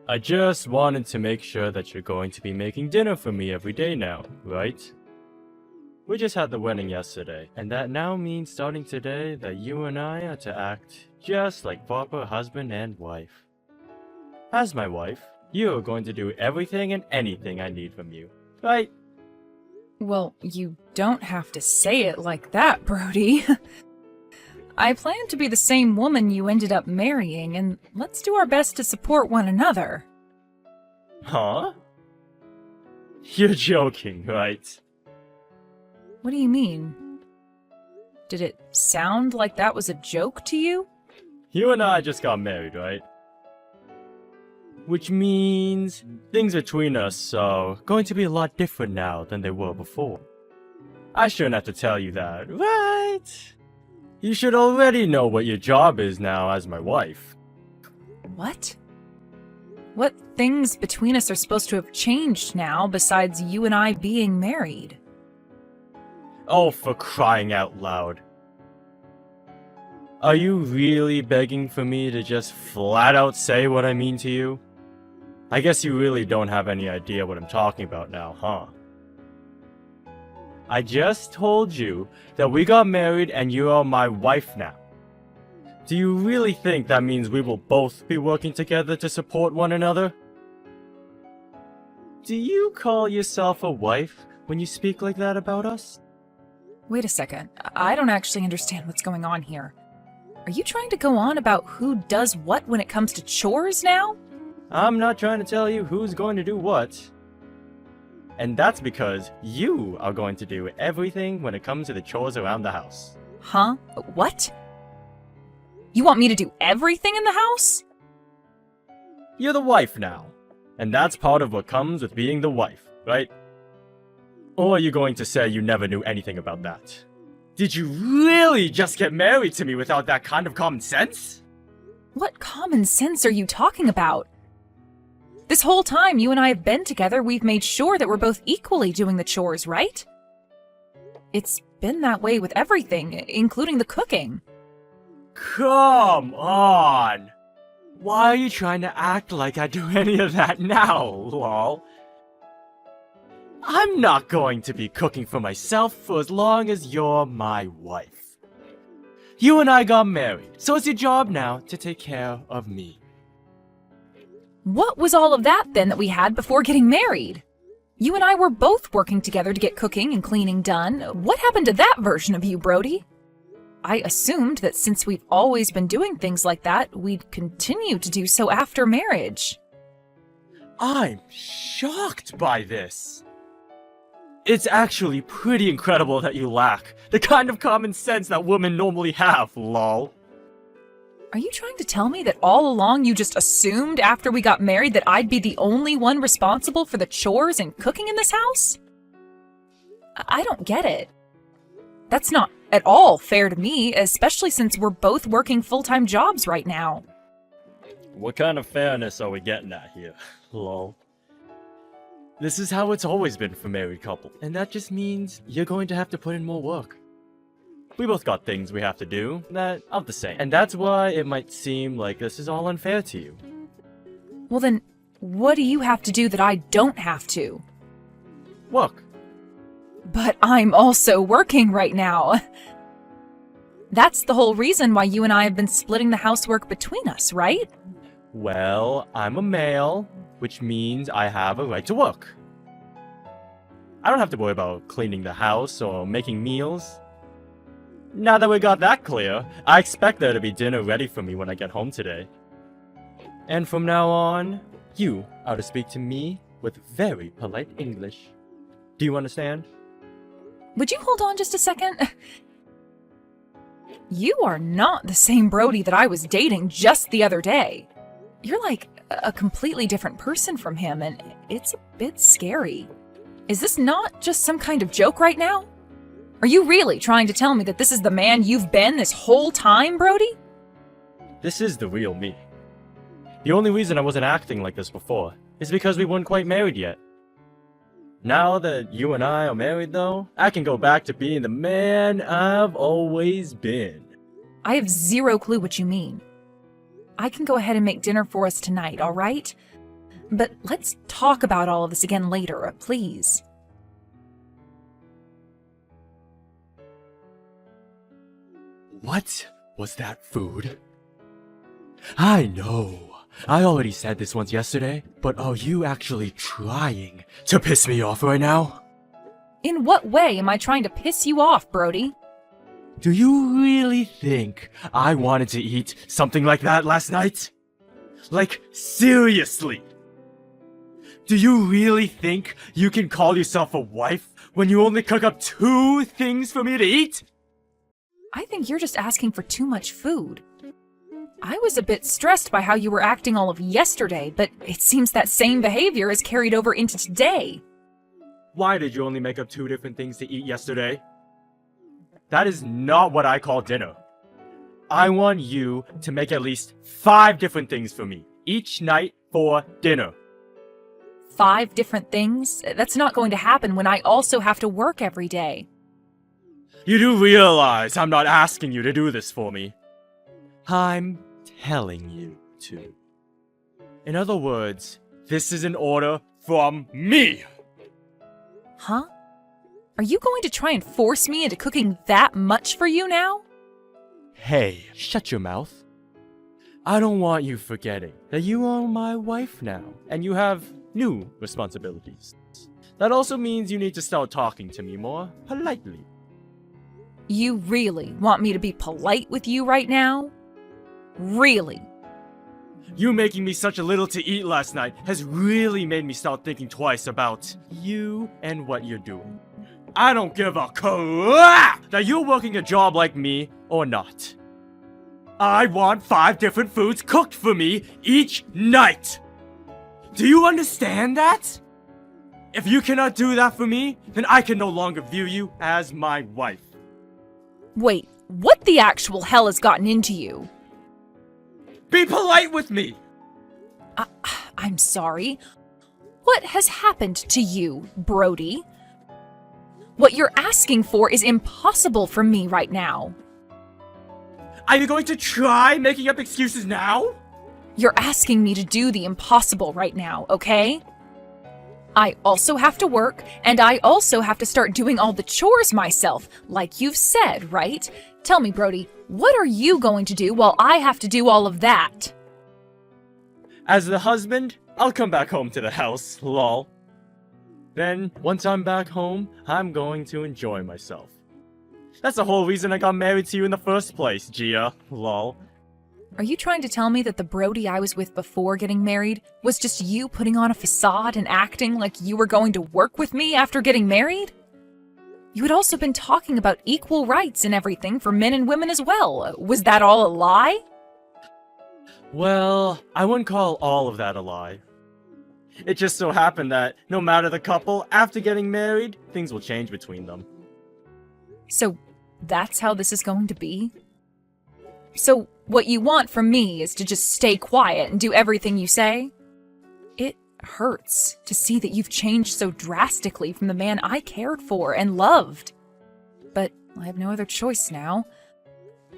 I just wanted to make sure that you're going to be making dinner for me every day now, right? We just had the wedding yesterday, and that now means starting today that you and I are to act just like proper husband and wife. As my wife, you are going to do everything and anything I need from you, right? Well, you don't have to say it like that, Brody. I plan to be the same woman you ended up marrying, and let's do our best to support one another. Huh? You're joking, right? What do you mean? Did it sound like that was a joke to you? You and I just got married, right? Which means things between us are going to be a lot different now than they were before. I shouldn't have to tell you that, right? You should already know what your job is now as my wife. What? What things between us are supposed to have changed now besides you and I being married? Oh, for crying out loud. Are you really begging for me to just flat out say what I mean to you? I guess you really don't have any idea what I'm talking about now, huh? I just told you that we got married and you are my wife now. Do you really think that means we will both be working together to support one another? Do you call yourself a wife when you speak like that about us? Wait a second. I don't actually understand what's going on here. Are you trying to go on about who does what when it comes to chores now? I'm not trying to tell you who's going to do what. And that's because you are going to do everything when it comes to the chores around the house. Huh? What? You want me to do everything in the house? You're the wife now. And that's part of what comes with being the wife, right? Or are you going to say you never knew anything about that? Did you really just get married to me without that kind of common sense? What common sense are you talking about? This whole time you and I have been together, we've made sure that we're both equally doing the chores, right? It's been that way with everything, including the cooking. Come on! Why are you trying to act like I do any of that now, lol? I'm not going to be cooking for myself for as long as you're my wife. You and I got married, so it's your job now to take care of me. What was all of that then that we had before getting married? You and I were both working together to get cooking and cleaning done. What happened to that version of you, Brody? I assumed that since we've always been doing things like that, we'd continue to do so after marriage. I'm shocked by this. It's actually pretty incredible that you lack the kind of common sense that women normally have, lol. Are you trying to tell me that all along you just assumed after we got married that I'd be the only one responsible for the chores and cooking in this house? I don't get it. That's not at all fair to me, especially since we're both working full-time jobs right now. What kind of fairness are we getting at here, lol? This is how it's always been for married couples, and that just means you're going to have to put in more work. We both got things we have to do that aren't the same, and that's why it might seem like this is all unfair to you. Well then, what do you have to do that I don't have to? Work. But I'm also working right now. That's the whole reason why you and I have been splitting the housework between us, right? Well, I'm a male, which means I have a right to work. I don't have to worry about cleaning the house or making meals. Now that we got that clear, I expect there to be dinner ready for me when I get home today. And from now on, you are to speak to me with very polite English. Do you understand? Would you hold on just a second? You are not the same Brody that I was dating just the other day. You're like a completely different person from him, and it's a bit scary. Is this not just some kind of joke right now? Are you really trying to tell me that this is the man you've been this whole time, Brody? This is the real me. The only reason I wasn't acting like this before is because we weren't quite married yet. Now that you and I are married, though, I can go back to being the man I've always been. I have zero clue what you mean. I can go ahead and make dinner for us tonight, all right? But let's talk about all of this again later, please. What was that food? I know. I already said this once yesterday, but are you actually trying to piss me off right now? In what way am I trying to piss you off, Brody? Do you really think I wanted to eat something like that last night? Like, seriously? Do you really think you can call yourself a wife when you only cook up 2 things for me to eat? I think you're just asking for too much food. I was a bit stressed by how you were acting all of yesterday, but it seems that same behavior is carried over into today. Why did you only make up 2 different things to eat yesterday? That is not what I call dinner. I want you to make at least 5 different things for me each night for dinner. 5 different things? That's not going to happen when I also have to work every day. You do realize I'm not asking you to do this for me. I'm telling you to. In other words, this is an order from me. Huh? Are you going to try and force me into cooking that much for you now? Hey, shut your mouth. I don't want you forgetting that you are my wife now, and you have new responsibilities. That also means you need to start talking to me more politely. You really want me to be polite with you right now? Really? You making me such a little to eat last night has really made me start thinking twice about you and what you're doing. I don't give a crap that you're working a job like me or not. I want 5 different foods cooked for me each night. Do you understand that? If you cannot do that for me, then I can no longer view you as my wife. Wait, what the actual hell has gotten into you? Be polite with me! I'm sorry. What has happened to you, Brody? What you're asking for is impossible for me right now. Are you going to try making up excuses now? You're asking me to do the impossible right now, okay? I also have to work, and I also have to start doing all the chores myself, like you've said, right? Tell me, Brody, what are you going to do while I have to do all of that? As the husband, I'll come back home to the house, lol. Then, once I'm back home, I'm going to enjoy myself. That's the whole reason I got married to you in the first place, Gia, lol. Are you trying to tell me that the Brody I was with before getting married was just you putting on a facade and acting like you were going to work with me after getting married? You had also been talking about equal rights and everything for men and women as well. Was that all a lie? Well, I wouldn't call all of that a lie. It just so happened that no matter the couple, after getting married, things will change between them. So that's how this is going to be? So what you want from me is to just stay quiet and do everything you say? It hurts to see that you've changed so drastically from the man I cared for and loved. But I have no other choice now.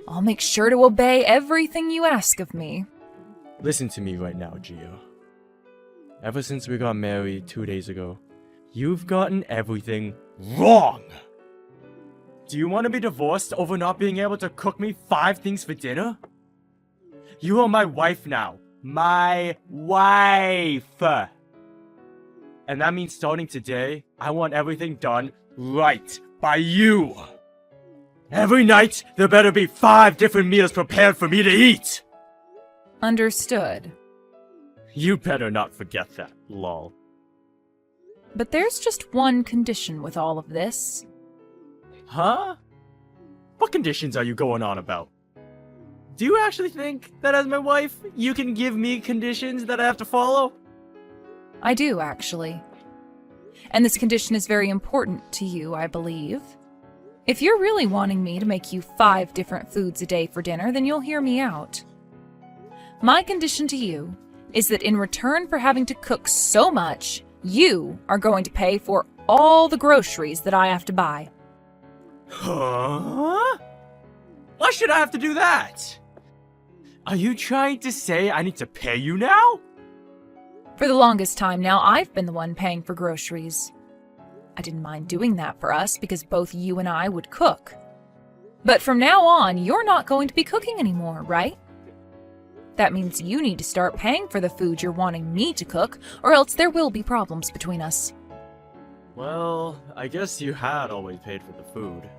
I'll make sure to obey everything you ask of me. Listen to me right now, Gio. Ever since we got married 2 days ago, you've gotten everything wrong! Do you want to be divorced over not being able to cook me 5 things for dinner? You are my wife now. My wife! And that means starting today, I want everything done right by you! Every night, there better be 5 different meals prepared for me to eat! Understood. You better not forget that, lol. But there's just one condition with all of this. Huh? What conditions are you going on about? Do you actually think that as my wife, you can give me conditions that I have to follow? I do, actually. And this condition is very important to you, I believe. If you're really wanting me to make you 5 different foods a day for dinner, then you'll hear me out. My condition to you is that in return for having to cook so much, you are going to pay for all the groceries that I have to buy. Huh? Why should I have to do that? Are you trying to say I need to pay you now? For the longest time now, I've been the one paying for groceries. I didn't mind doing that for us because both you and I would cook. But from now on, you're not going to be cooking anymore, right? That means you need to start paying for the food you're wanting me to cook, or else there will be problems between us. Well, I guess you had always paid for the food.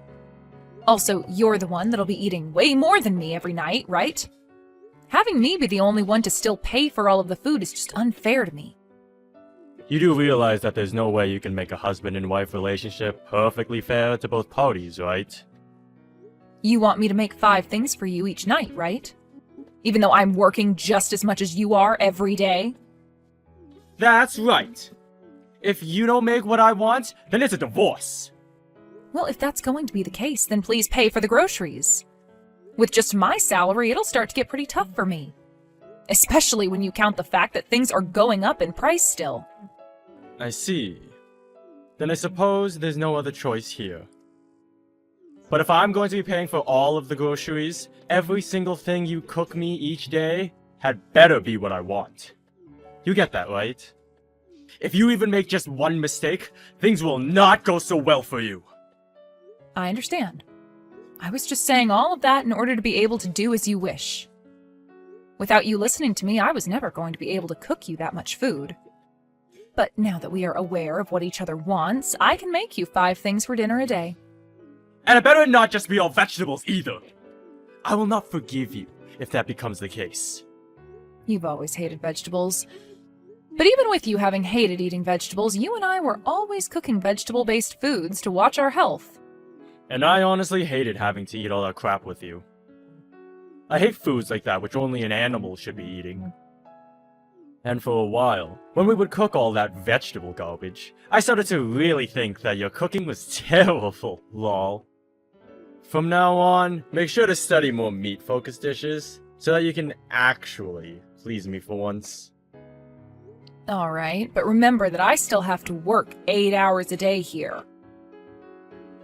Also, you're the one that'll be eating way more than me every night, right? Having me be the only one to still pay for all of the food is just unfair to me. You do realize that there's no way you can make a husband and wife relationship perfectly fair to both parties, right? You want me to make 5 things for you each night, right? Even though I'm working just as much as you are every day? That's right. If you don't make what I want, then it's a divorce. Well, if that's going to be the case, then please pay for the groceries. With just my salary, it'll start to get pretty tough for me. Especially when you count the fact that things are going up in price still. I see. Then I suppose there's no other choice here. But if I'm going to be paying for all of the groceries, every single thing you cook me each day had better be what I want. You get that, right? If you even make just one mistake, things will not go so well for you. I understand. I was just saying all of that in order to be able to do as you wish. Without you listening to me, I was never going to be able to cook you that much food. But now that we are aware of what each other wants, I can make you 5 things for dinner a day. And it better not just be all vegetables either. I will not forgive you if that becomes the case. You've always hated vegetables. But even with you having hated eating vegetables, you and I were always cooking vegetable-based foods to watch our health. And I honestly hated having to eat all that crap with you. I hate foods like that which only an animal should be eating. And for a while, when we would cook all that vegetable garbage, I started to really think that your cooking was terrible, lol. From now on, make sure to study more meat-focused dishes, so that you can actually please me for once. Alright, but remember that I still have to work 8 hours a day here.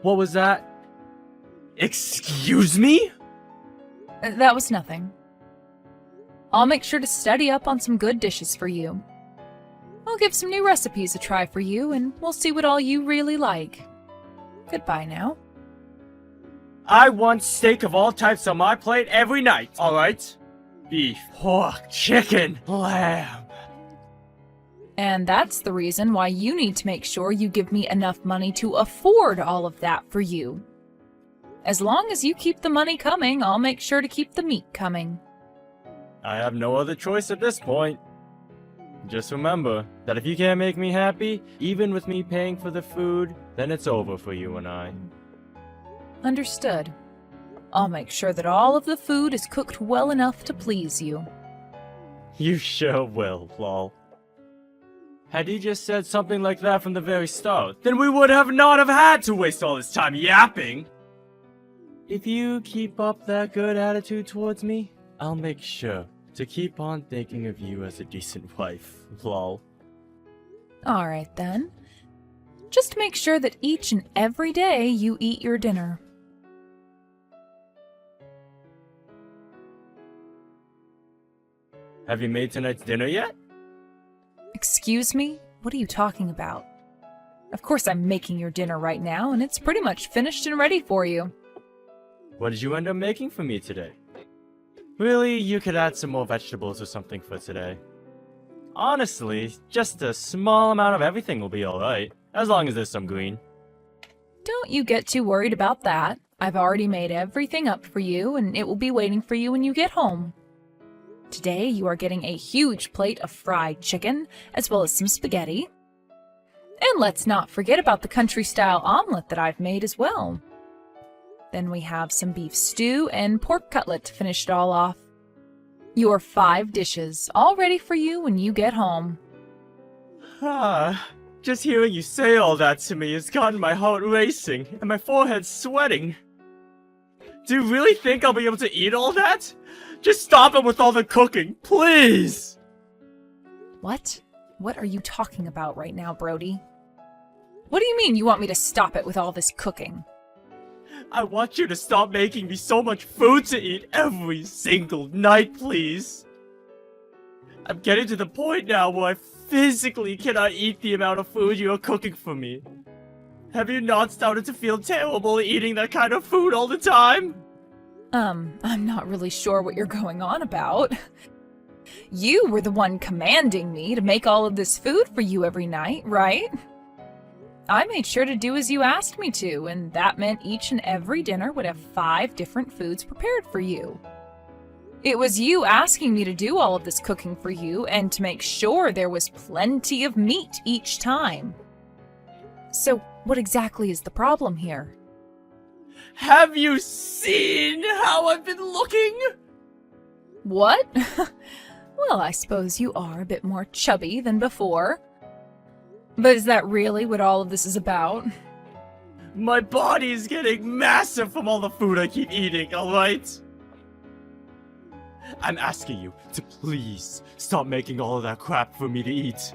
What was that? Excuse me? That was nothing. I'll make sure to study up on some good dishes for you. I'll give some new recipes a try for you, and we'll see what all you really like. Goodbye now. I want steak of all types on my plate every night, alright? Beef, pork, chicken, lamb. And that's the reason why you need to make sure you give me enough money to afford all of that for you. As long as you keep the money coming, I'll make sure to keep the meat coming. I have no other choice at this point. Just remember that if you can't make me happy, even with me paying for the food, then it's over for you and I. Understood. I'll make sure that all of the food is cooked well enough to please you. You sure will, lol. Had you just said something like that from the very start, then we would not have had to waste all this time yapping. If you keep up that good attitude towards me, I'll make sure to keep on thinking of you as a decent wife, lol. Alright then. Just make sure that each and every day you eat your dinner. Have you made tonight's dinner yet? Excuse me? What are you talking about? Of course I'm making your dinner right now, and it's pretty much finished and ready for you. What did you end up making for me today? Really, you could add some more vegetables or something for today. Honestly, just a small amount of everything will be alright, as long as there's some green. Don't you get too worried about that. I've already made everything up for you, and it will be waiting for you when you get home. Today, you are getting a huge plate of fried chicken, as well as some spaghetti. And let's not forget about the country-style omelet that I've made as well. Then we have some beef stew and pork cutlet to finish it all off. Your 5 dishes, all ready for you when you get home. Just hearing you say all that to me has gotten my heart racing and my forehead sweating. Do you really think I'll be able to eat all that? Just stop it with all the cooking, please! What? What are you talking about right now, Brody? What do you mean you want me to stop it with all this cooking? I want you to stop making me so much food to eat every single night, please. I'm getting to the point now where I physically cannot eat the amount of food you are cooking for me. Have you not started to feel terrible eating that kind of food all the time? I'm not really sure what you're going on about. You were the one commanding me to make all of this food for you every night, right? I made sure to do as you asked me to, and that meant each and every dinner would have 5 different foods prepared for you. It was you asking me to do all of this cooking for you and to make sure there was plenty of meat each time. So, what exactly is the problem here? Have you seen how I've been looking? What? Well, I suppose you are a bit more chubby than before. But is that really what all of this is about? My body's getting massive from all the food I keep eating, alright? I'm asking you to please stop making all of that crap for me to eat.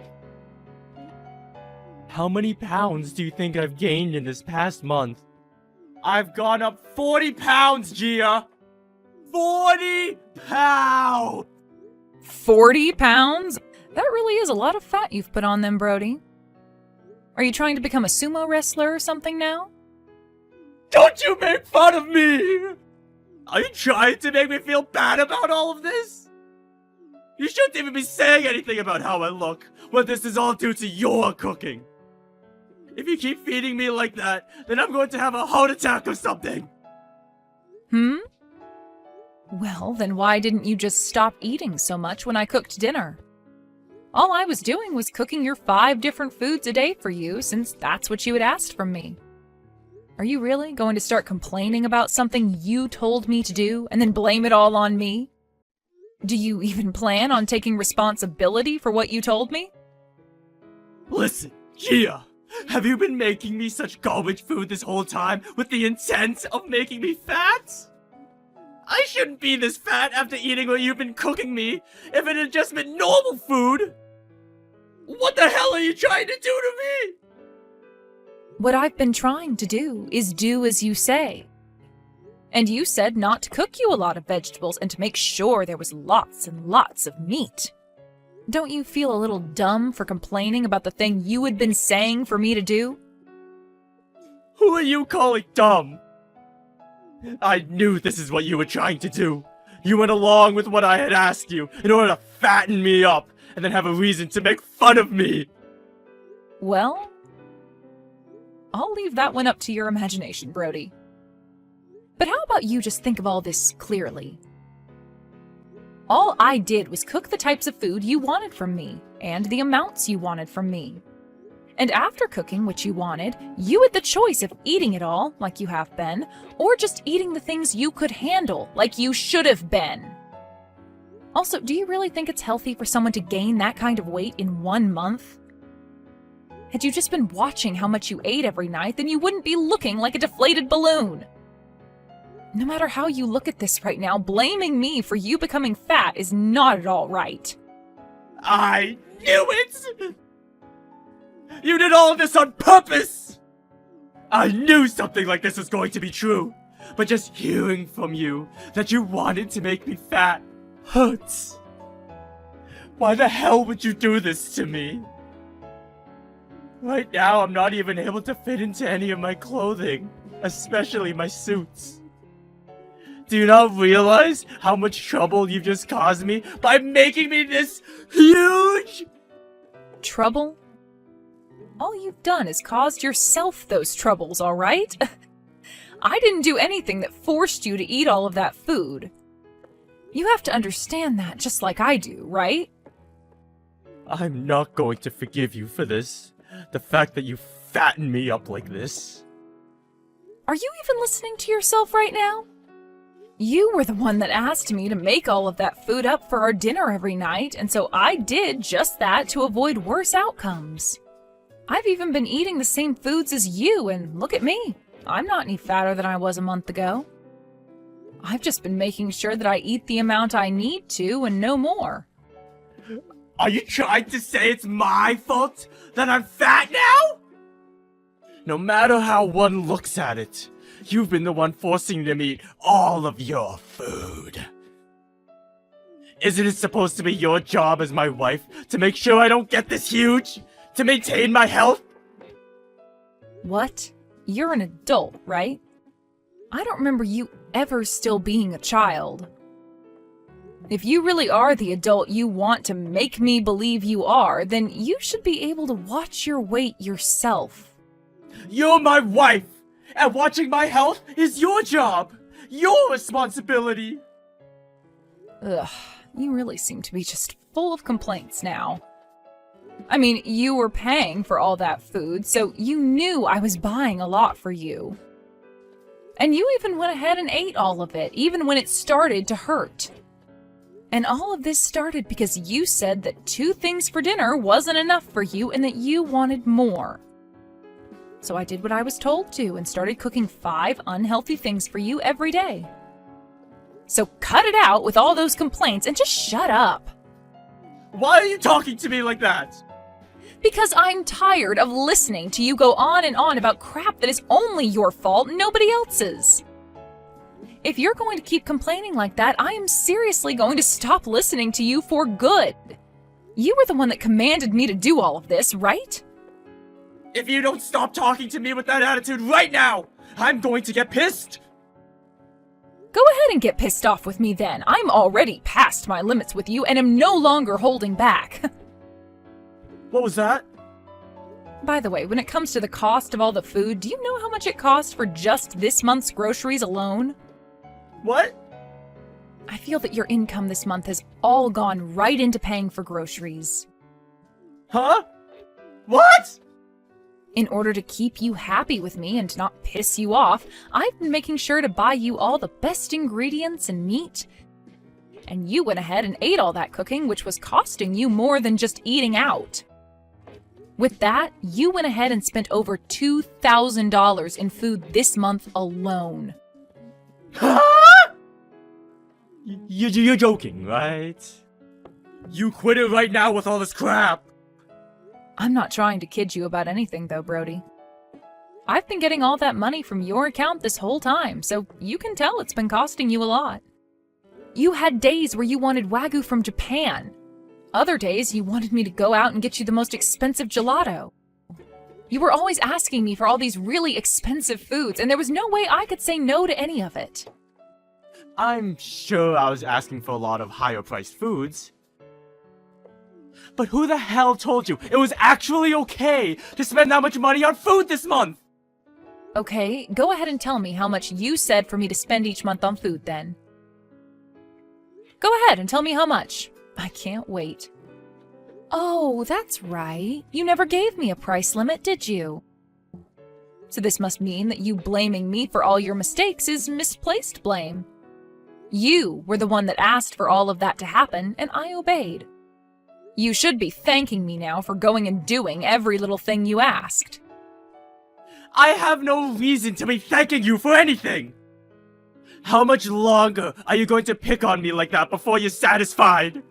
How many pounds do you think I've gained in this past month? I've gone up 40 pounds, Gia! 40 pounds! 40 pounds? That really is a lot of fat you've put on them, Brody. Are you trying to become a sumo wrestler or something now? Don't you make fun of me! Are you trying to make me feel bad about all of this? You shouldn't even be saying anything about how I look when this is all due to your cooking. If you keep feeding me like that, then I'm going to have a heart attack or something. Well, then why didn't you just stop eating so much when I cooked dinner? All I was doing was cooking your 5 different foods a day for you, since that's what you had asked from me. Are you really going to start complaining about something you told me to do and then blame it all on me? Do you even plan on taking responsibility for what you told me? Listen, Gia, have you been making me such garbage food this whole time with the intent of making me fat? I shouldn't be this fat after eating what you've been cooking me if it had just been normal food. What the hell are you trying to do to me? What I've been trying to do is do as you say. And you said not to cook you a lot of vegetables and to make sure there was lots and lots of meat. Don't you feel a little dumb for complaining about the thing you had been saying for me to do? Who are you calling dumb? I knew this is what you were trying to do. You went along with what I had asked you in order to fatten me up and then have a reason to make fun of me. Well, I'll leave that one up to your imagination, Brody. But how about you just think of all this clearly? All I did was cook the types of food you wanted from me, and the amounts you wanted from me. And after cooking what you wanted, you had the choice of eating it all, like you have been, or just eating the things you could handle, like you should have been. Also, do you really think it's healthy for someone to gain that kind of weight in 1 month? Had you just been watching how much you ate every night, then you wouldn't be looking like a deflated balloon. No matter how you look at this right now, blaming me for you becoming fat is not at all right. I knew it! You did all of this on purpose! I knew something like this was going to be true, but just hearing from you that you wanted to make me fat hurts. Why the hell would you do this to me? Right now, I'm not even able to fit into any of my clothing, especially my suits. Do you not realize how much trouble you've just caused me by making me this huge? Trouble? All you've done is caused yourself those troubles, all right? I didn't do anything that forced you to eat all of that food. You have to understand that just like I do, right? I'm not going to forgive you for this. The fact that you fatten me up like this. Are you even listening to yourself right now? You were the one that asked me to make all of that food up for our dinner every night, and so I did just that to avoid worse outcomes. I've even been eating the same foods as you, and look at me. I'm not any fatter than I was a month ago. I've just been making sure that I eat the amount I need to and no more. Are you trying to say it's my fault that I'm fat now? No matter how one looks at it, you've been the one forcing me to eat all of your food. Isn't it supposed to be your job as my wife to make sure I don't get this huge? To maintain my health? What? You're an adult, right? I don't remember you ever still being a child. If you really are the adult you want to make me believe you are, then you should be able to watch your weight yourself. You're my wife, and watching my health is your job, your responsibility. Ugh, you really seem to be just full of complaints now. I mean, you were paying for all that food, so you knew I was buying a lot for you. And you even went ahead and ate all of it, even when it started to hurt. And all of this started because you said that 2 things for dinner wasn't enough for you and that you wanted more. So I did what I was told to and started cooking 5 unhealthy things for you every day. So cut it out with all those complaints and just shut up. Why are you talking to me like that? Because I'm tired of listening to you go on and on about crap that is only your fault and nobody else's. If you're going to keep complaining like that, I am seriously going to stop listening to you for good. You were the one that commanded me to do all of this, right? If you don't stop talking to me with that attitude right now, I'm going to get pissed. Go ahead and get pissed off with me then. I'm already past my limits with you and am no longer holding back. What was that? By the way, when it comes to the cost of all the food, do you know how much it costs for just this month's groceries alone? What? I feel that your income this month has all gone right into paying for groceries. Huh? What? In order to keep you happy with me and not piss you off, I've been making sure to buy you all the best ingredients and meat. And you went ahead and ate all that cooking, which was costing you more than just eating out. With that, you went ahead and spent over $2,000 in food this month alone. Huh? You're joking, right? You quit it right now with all this crap. I'm not trying to kid you about anything though, Brody. I've been getting all that money from your account this whole time, so you can tell it's been costing you a lot. You had days where you wanted Wagyu from Japan. Other days you wanted me to go out and get you the most expensive gelato. You were always asking me for all these really expensive foods, and there was no way I could say no to any of it. I'm sure I was asking for a lot of higher-priced foods. But who the hell told you it was actually okay to spend that much money on food this month? Okay, go ahead and tell me how much you said for me to spend each month on food then. Go ahead and tell me how much. I can't wait. Oh, that's right. You never gave me a price limit, did you? So this must mean that you blaming me for all your mistakes is misplaced blame. You were the one that asked for all of that to happen, and I obeyed. You should be thanking me now for going and doing every little thing you asked. I have no reason to be thanking you for anything! How much longer are you going to pick on me like that before you're satisfied?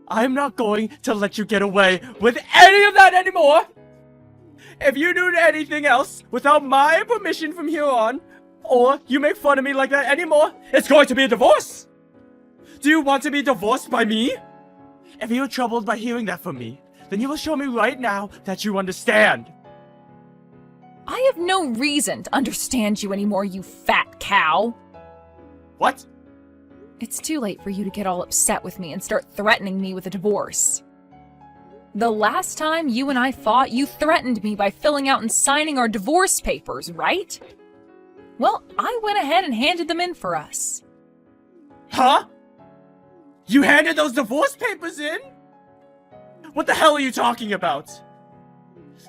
I'm not going to let you get away with any of that anymore! If you do anything else without my permission from here on, or you make fun of me like that anymore, it's going to be a divorce! Do you want to be divorced by me? If you're troubled by hearing that from me, then you will show me right now that you understand. I have no reason to understand you anymore, you fat cow. What? It's too late for you to get all upset with me and start threatening me with a divorce. The last time you and I fought, you threatened me by filling out and signing our divorce papers, right? Well, I went ahead and handed them in for us. Huh? You handed those divorce papers in? What the hell are you talking about?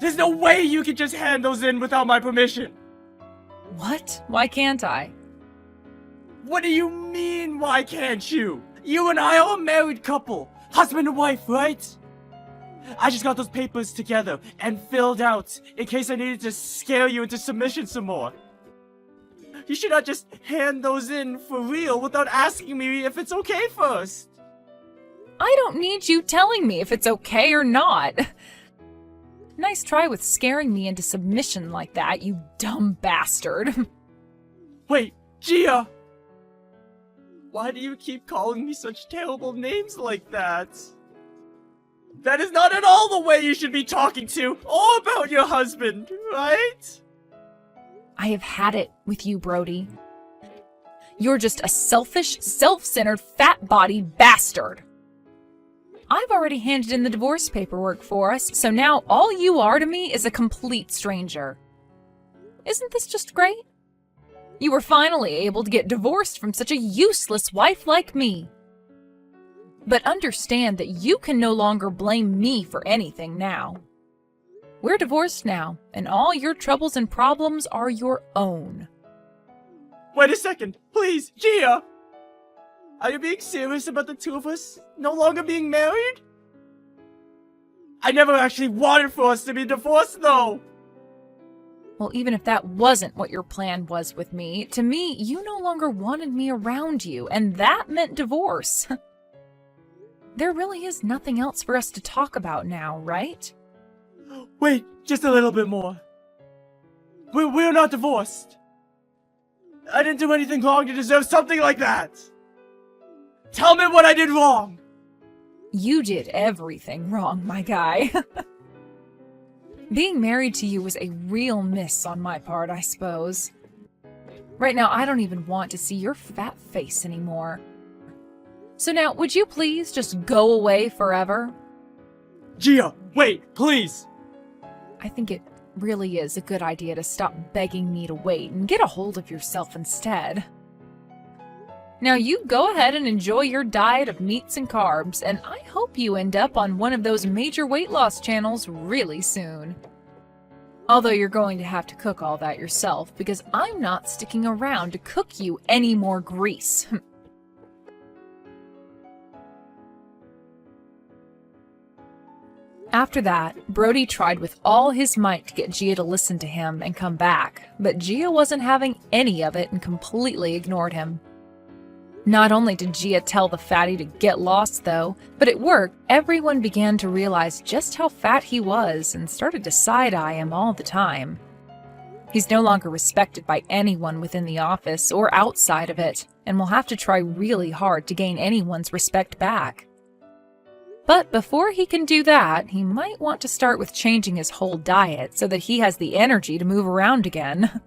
There's no way you can just hand those in without my permission. What? Why can't I? What do you mean, why can't you? You and I are a married couple. Husband and wife, right? I just got those papers together and filled out in case I needed to scare you into submission some more. You should not just hand those in for real without asking me if it's okay first. I don't need you telling me if it's okay or not. Nice try with scaring me into submission like that, you dumb bastard. Wait, Gia! Why do you keep calling me such terrible names like that? That is not at all the way you should be talking to or about your husband, right? I have had it with you, Brody. You're just a selfish, self-centered, fat-bodied bastard. I've already handed in the divorce paperwork for us, so now all you are to me is a complete stranger. Isn't this just great? You were finally able to get divorced from such a useless wife like me. But understand that you can no longer blame me for anything now. We're divorced now, and all your troubles and problems are your own. Wait a second, please, Gia! Are you being serious about the two of us no longer being married? I never actually wanted for us to be divorced, though! Well, even if that wasn't what your plan was with me, to me, you no longer wanted me around you, and that meant divorce. There really is nothing else for us to talk about now, right? Wait, just a little bit more. We're not divorced. I didn't do anything wrong to deserve something like that. Tell me what I did wrong. You did everything wrong, my guy. Being married to you was a real miss on my part, I suppose. Right now, I don't even want to see your fat face anymore. So now, would you please just go away forever? Gia, wait, please! I think it really is a good idea to stop begging me to wait and get a hold of yourself instead. Now you go ahead and enjoy your diet of meats and carbs, and I hope you end up on one of those major weight loss channels really soon. Although you're going to have to cook all that yourself, because I'm not sticking around to cook you any more grease. After that, Brody tried with all his might to get Gia to listen to him and come back, but Gia wasn't having any of it and completely ignored him. Not only did Gia tell the fatty to get lost, though, but at work, everyone began to realize just how fat he was and started to side-eye him all the time. He's no longer respected by anyone within the office or outside of it, and will have to try really hard to gain anyone's respect back. But before he can do that, he might want to start with changing his whole diet so that he has the energy to move around again.